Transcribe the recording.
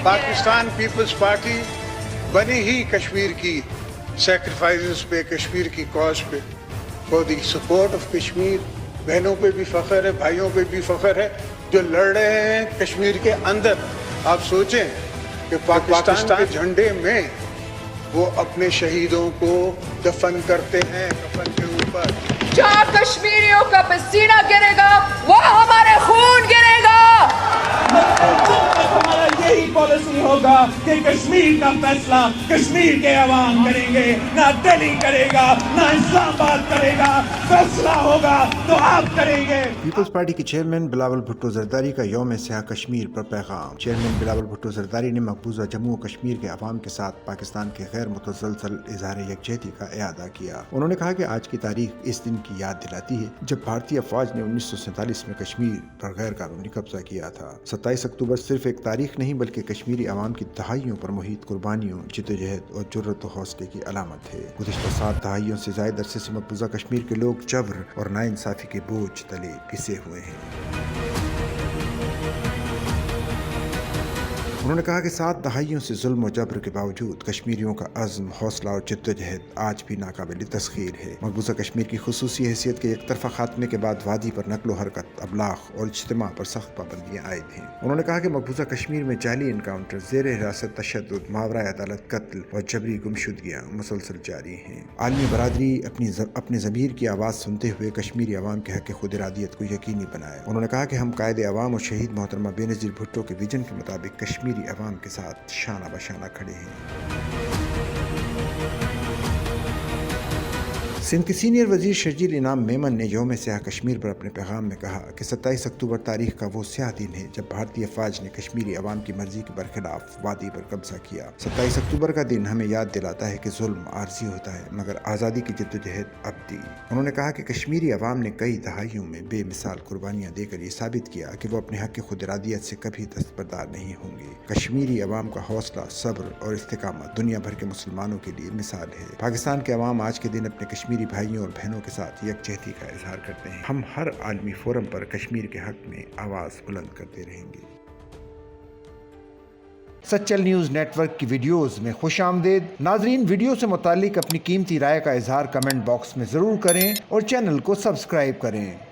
Pakistan peoples party बनी ही कश्मीर की sacrifices पे, कश्मीर की कॉज पे, for the support of Kashmir. बहनों पे भी फख्र है, भाइयों पे भी फख्र है जो लड़ रहे हैं कश्मीर के अंदर। आप सोचें कि पाकिस्तान के झंडे में वो अपने शहीदों को दफन करते हैं कफन के ऊपर। जहाँ कश्मीरियों का पसीना गिरेगा वहाँ हमारे खून गिरेगा। हमारा यही पॉलिसी होगा कि कश्मीर का फैसला कश्मीर के अवाम करेंगे, ना दिल्ली करेगा, ना इस्लामाबाद करेगा। फैसला होगा तो आप करेंगे। पीपल्स पार्टी के चेयरमैन बिलावल भुट्टो जरदारी का यौम स्याह कश्मीर पर पैगाम। चेयरमैन बिलावल भुट्टो जरदारी ने मकबूजा जम्मू और कश्मीर के अवाम के साथ पाकिस्तान के गैर मुतसलसल इजहार यकजहती का इआदा किया। उन्होंने कहा कि आज की तारीख इस दिन की याद दिलाती है जब भारतीय फौज ने 1947 में कश्मीर पर गैर कानूनी कब्जा किया था। 27 अक्टूबर सिर्फ एक तारीख नहीं बल्कि कश्मीरी अवाम की दहाइयों पर मुहित कुर्बानियों, जिद्दोजहद और जुर्रत और हौसले की अलामत है। गुज़िश्ता 7 दहाइयों से ज़ायद अरसे से मकबूजा कश्मीर के लोग जबर और नाइंसाफी के बोझ तले पिसे हुए हैं। उन्होंने कहा कि 7 दहाइयों से जुल्म और जबर के बावजूद कश्मीरियों का अज़्म, हौसला और जिद्दोजहद आज भी नाकाबिल तस्खीर है। मकबूजा कश्मीर की खुसूसी हैसियत के एक तरफा खात्मे के बाद वादी पर नकलो हरकत, अबलाग और इज्तिमा पर सख्त पाबंदियाँ आयद हैं। उन्होंने कहा कि मकबूजा कश्मीर में जाली इनकाउंटर, ज़ेर हिरासत तशद्दुद, मावरा अदालत कत्ल और जबरी गुमशुदगियाँ मुसलसल जारी हैं। आलमी बरादरी अपने ज़मीर की आवाज़ सुनते हुए कश्मीरी अवाम के हक़ खुद इरादियत को यकीनी बनाए। उन्होंने कहा कि हम कायदे अवाम और शहीद मोहतरमा बेनज़ीर भुट्टो के विजन के मुताबिक कश्मीरी अवाम के साथ शाना बशाना खड़े हैं। सिंध के सीनियर वजीर शर्जील इनाम मेमन ने यौम स्याह कश्मीर पर अपने पैगाम में कहा कि 27 अक्टूबर तारीख का वो स्याह दिन है जब भारतीय फौज ने कश्मीरी अवाम की मर्जी के बरखिलाफ वादी पर कब्जा किया। 27 अक्टूबर का दिन हमें याद दिलाता है कि जुल्म आर्जी होता है मगर आज़ादी की जिद्दोजहद अबदी। उन्होंने कहा कि कश्मीरी अवाम ने कई दहाइयों में बेमिसाल कुर्बानियाँ देकर ये साबित किया कि वो अपने हक़ खुद इरादियत से कभी दस्तबरदार नहीं होंगे। कश्मीरी अवाम का हौसला, सब्र और इस्तिकामत दुनिया भर के मुसलमानों के लिए मिसाल है। पाकिस्तान के अवाम आज के दिन अपने कश्मीरी भाइयों और बहनों के साथ यकजहती का इजहार करते हैं। हम हर आलमी फोरम पर कश्मीर के हक में आवाज़ बुलंद करते रहेंगे। सच्चल न्यूज़ नेटवर्क की वीडियोस में खुश आमदेद। नाजरीन, वीडियो से मुतालिक अपनी कीमती राय का इजहार कमेंट बॉक्स में ज़रूर करें और चैनल को सब्सक्राइब करें।